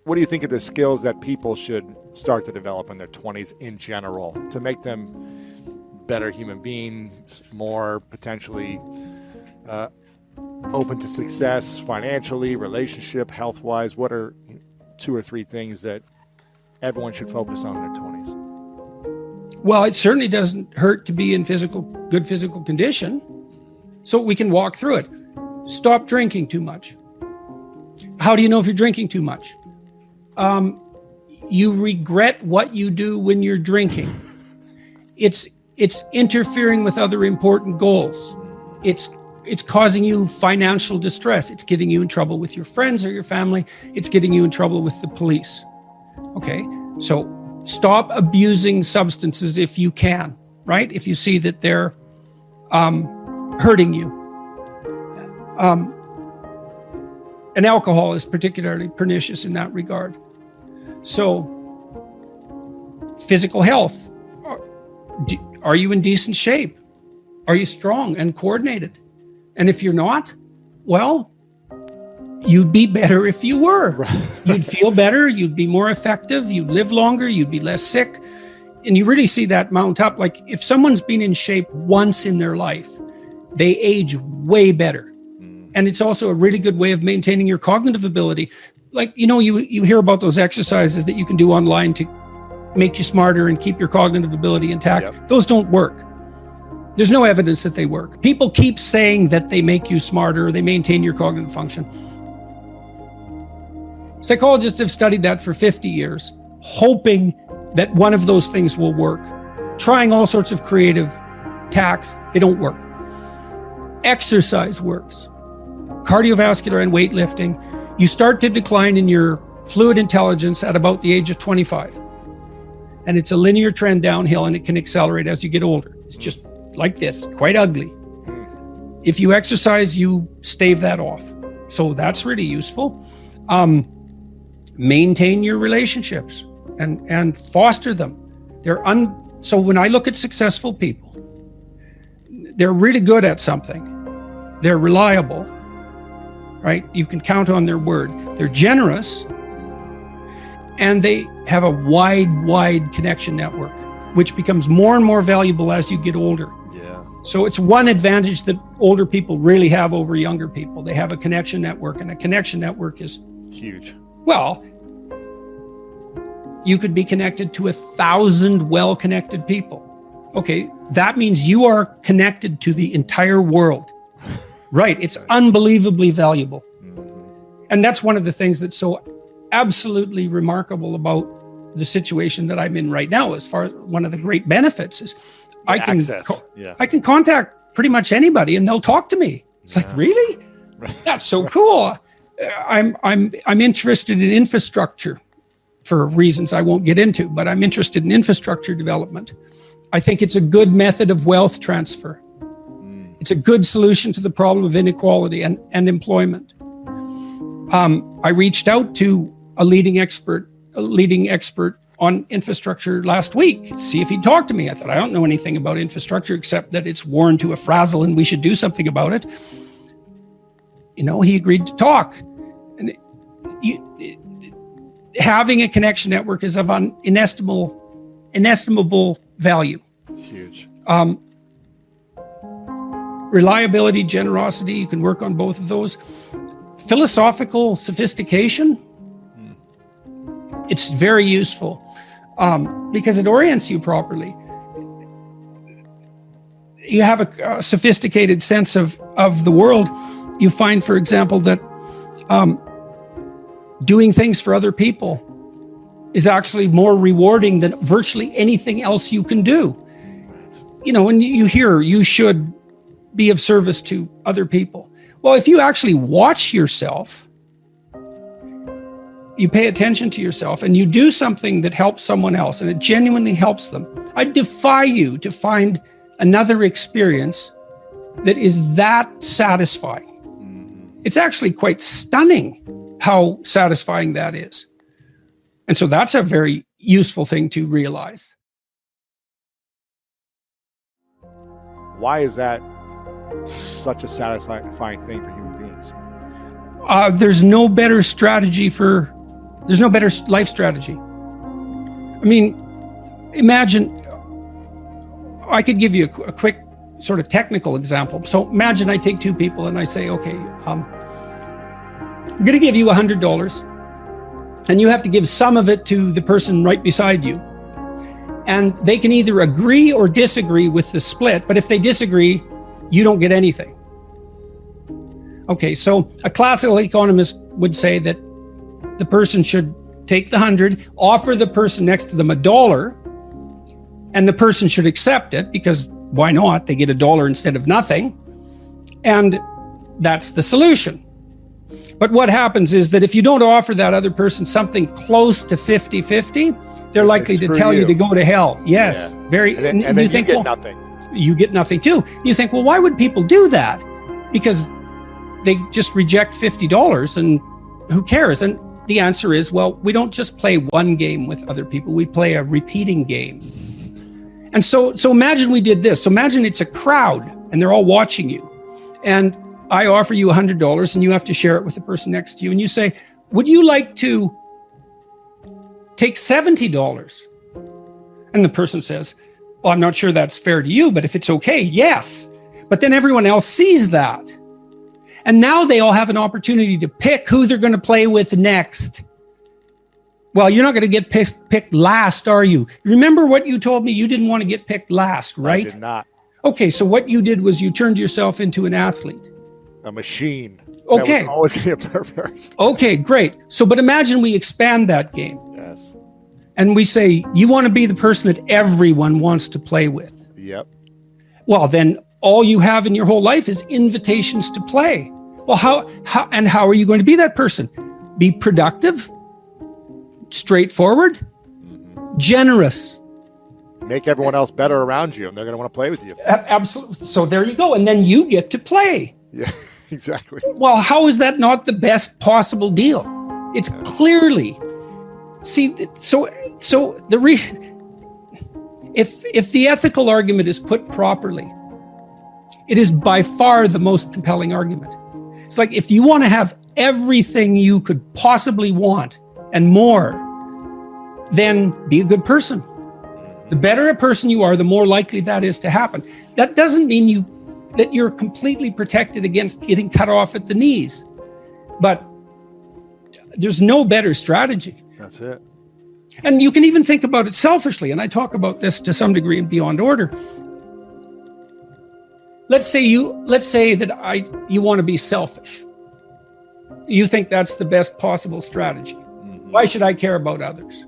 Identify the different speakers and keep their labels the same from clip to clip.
Speaker 1: what do you think of the skills that people should start to develop in their 20s in general to make them better human beings, more potentially open to success financially, relationship, health-wise? What are 2 or 3 things that everyone should focus on in their 20s?
Speaker 2: Well, it certainly doesn't hurt to be in good physical condition. So we can walk through it. Stop drinking too much. How do you know if you're drinking too much? You regret what you do when you're drinking. It's interfering with other important goals. It's causing you financial distress. It's getting you in trouble with your friends or your family. It's getting you in trouble with the police. Okay, so stop abusing substances if you can, right? If you see that they're hurting you. And alcohol is particularly pernicious in that regard. So, physical health. Are you in decent shape? Are you strong and coordinated? And if you're not, well, you'd be better if you were. Right. You'd feel better, you'd be more effective, you'd live longer, you'd be less sick. And you really see that mount up. Like if someone's been in shape once in their life, they age way better. And it's also a really good way of maintaining your cognitive ability. Like, you hear about those exercises that you can do online to make you smarter and keep your cognitive ability intact. Yep. Those don't work. There's no evidence that they work. People keep saying that they make you smarter, or they maintain your cognitive function. Psychologists have studied that for 50 years, hoping that one of those things will work. Trying all sorts of creative tacks, they don't work. Exercise works. Cardiovascular and weightlifting, you start to decline in your fluid intelligence at about the age of 25. And it's a linear trend downhill, and it can accelerate as you get older. It's just like this, quite ugly. If you exercise, you stave that off. So that's really useful. Maintain your relationships and foster them. So when I look at successful people, they're really good at something. They're reliable, right? You can count on their word. They're generous, and they have a wide connection network, which becomes more and more valuable as you get older.
Speaker 1: Yeah.
Speaker 2: So it's one advantage that older people really have over younger people. They have a connection network, and a connection network is
Speaker 1: huge.
Speaker 2: Well, you could be connected to 1,000 well-connected people. Okay, that means you are connected to the entire world. Right, it's unbelievably valuable. And that's one of the things that's so absolutely remarkable about the situation that I'm in right now. As far as one of the great benefits is I can contact pretty much anybody and they'll talk to me. It's like, really? That's so cool. I'm interested in infrastructure for reasons I won't get into, but I'm interested in infrastructure development. I think it's a good method of wealth transfer. It's a good solution to the problem of inequality and employment. I reached out to a leading expert on infrastructure last week, see if he'd talk to me. I thought, I don't know anything about infrastructure except that it's worn to a frazzle and we should do something about it. He agreed to talk. And having a connection network is of inestimable value.
Speaker 1: It's huge.
Speaker 2: Reliability, generosity, you can work on both of those. Philosophical sophistication, it's very useful because it orients you properly. You have a sophisticated sense of the world. You find, for example, that doing things for other people is actually more rewarding than virtually anything else you can do. And you hear you should be of service to other people. Well, if you actually watch yourself, you pay attention to yourself and you do something that helps someone else and it genuinely helps them, I defy you to find another experience that is that satisfying. It's actually quite stunning how satisfying that is. And so that's a very useful thing to realize.
Speaker 1: Why is that such a satisfying thing for human beings?
Speaker 2: There's no better strategy for There's no better life strategy. I mean, imagine, I could give you a quick sort of technical example. So imagine I take two people and I say, okay, I'm going to give you $100 and you have to give some of it to the person right beside you. And they can either agree or disagree with the split, but if they disagree, you don't get anything. Okay, so a classical economist would say that the person should take the 100, offer the person next to them $1, and the person should accept it because why not? They get $1 instead of nothing. And that's the solution. But what happens is that if you don't offer that other person something close to 50-50, they're likely to tell you to go to hell. Yes,
Speaker 1: yeah.
Speaker 2: very.
Speaker 1: And then you think, get nothing.
Speaker 2: You get nothing too. You think, well, why would people do that? Because they just reject $50 and who cares? And the answer is, well, we don't just play one game with other people. We play a repeating game. And so imagine we did this. So imagine it's a crowd and they're all watching you. And I offer you $100 and you have to share it with the person next to you. And you say, would you like to take $70? And the person says, well, I'm not sure that's fair to you, but if it's okay, yes. But then everyone else sees that. And now they all have an opportunity to pick who they're going to play with next. Well, you're not going to get picked last, are you? Remember what you told me? You didn't want to get picked last, right?
Speaker 1: I did not.
Speaker 2: Okay, so what you did was you turned yourself into an athlete.
Speaker 1: A machine.
Speaker 2: Okay.
Speaker 1: That was always going to get first.
Speaker 2: Okay, great. So, but imagine we expand that game.
Speaker 1: Yes.
Speaker 2: And we say, you want to be the person that everyone wants to play with.
Speaker 1: Yep.
Speaker 2: Well, then all you have in your whole life is invitations to play. Well, how are you going to be that person? Be productive, straightforward, generous.
Speaker 1: Make everyone else better around you, and they're going to want to play with you.
Speaker 2: Absolutely. So there you go. And then you get to play.
Speaker 1: Yeah, exactly.
Speaker 2: Well, how is that not the best possible deal? It's clearly. See, so the if the ethical argument is put properly, it is by far the most compelling argument. It's like if you want to have everything you could possibly want and more, then be a good person. The better a person you are, the more likely that is to happen. That doesn't mean that you're completely protected against getting cut off at the knees, but there's no better strategy.
Speaker 1: That's it.
Speaker 2: And you can even think about it selfishly, and I talk about this to some degree in Beyond Order. Let's say that you want to be selfish. You think that's the best possible strategy. Why should I care about others?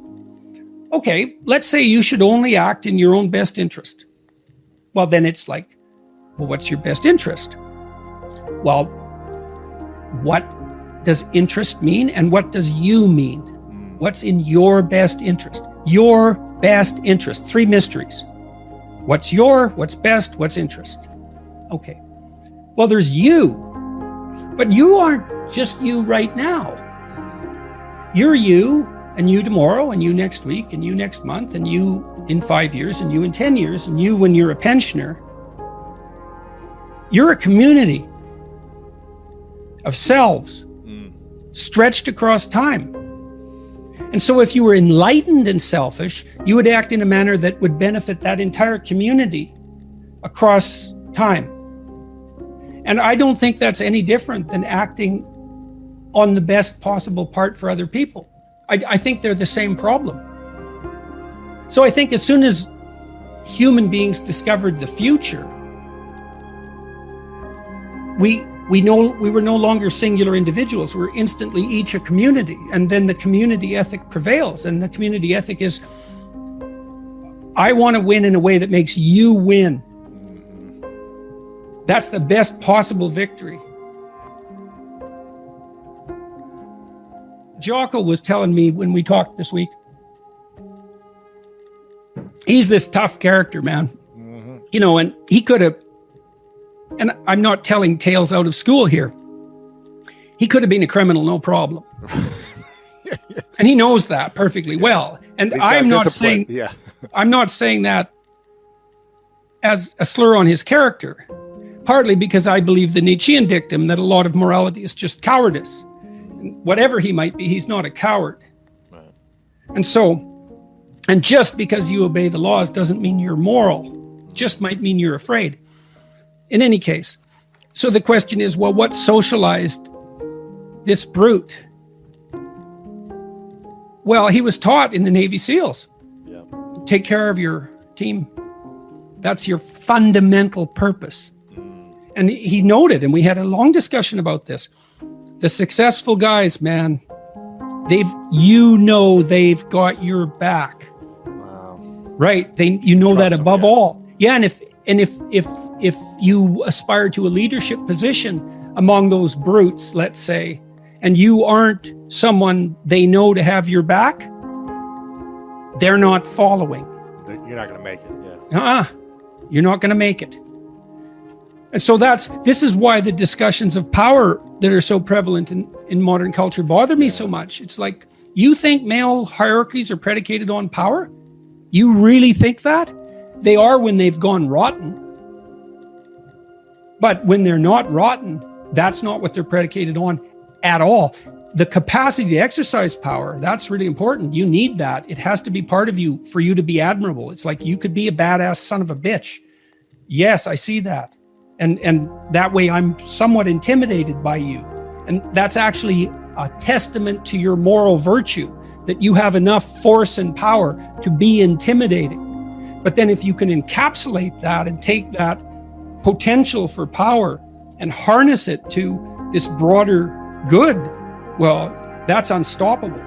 Speaker 2: Okay, let's say you should only act in your own best interest. Well, then it's like, well, what's your best interest? Well, what does interest mean and what does you mean? What's in your best interest? Your best interest. 3 mysteries. What's best, what's interest? Okay. Well, there's you, but you aren't just you right now. You're you, and you tomorrow, and you next week, and you next month, and you in 5 years, and you in 10 years, and you when you're a pensioner. You're a community of selves stretched across time. And so if you were enlightened and selfish, you would act in a manner that would benefit that entire community across time. And I don't think that's any different than acting on the best possible part for other people. I think they're the same problem. So I think as soon as human beings discovered the future, we were no longer singular individuals. We were instantly each a community. And then the community ethic prevails. And the community ethic is, I want to win in a way that makes you win. That's the best possible victory. Jocko was telling me when we talked this week, he's this tough character, man. You know, and he could have, and I'm not telling tales out of school here, he could have been a criminal, no problem. And he knows that perfectly well. And I'm not saying, I'm not saying that as a slur on his character, partly because I believe the Nietzschean dictum that a lot of morality is just cowardice. Whatever he might be, he's not a coward. And just because you obey the laws doesn't mean you're moral, just might mean you're afraid. In any case, so the question is, well, what socialized this brute? Well, he was taught in the Navy SEALs.
Speaker 1: Yeah.
Speaker 2: Take care of your team. That's your fundamental purpose. And he noted, and we had a long discussion about this, the successful guys, man, they've got your back.
Speaker 1: Wow.
Speaker 2: Right? You know
Speaker 1: Trust
Speaker 2: that above
Speaker 1: them, yeah.
Speaker 2: all. Yeah, and if you aspire to a leadership position among those brutes, let's say, and you aren't someone they know to have your back, they're not following.
Speaker 1: You're not going to make it. Yeah.
Speaker 2: You're not going to make it. And so this is why the discussions of power that are so prevalent in modern culture bother me so much. It's like, you think male hierarchies are predicated on power? You really think that? They are when they've gone rotten. But when they're not rotten, that's not what they're predicated on at all. The capacity to exercise power, that's really important. You need that. It has to be part of you for you to be admirable. It's like, you could be a badass son of a bitch. Yes, I see that. And that way I'm somewhat intimidated by you. And that's actually a testament to your moral virtue, that you have enough force and power to be intimidating. But then if you can encapsulate that and take that potential for power and harness it to this broader good, well, that's unstoppable.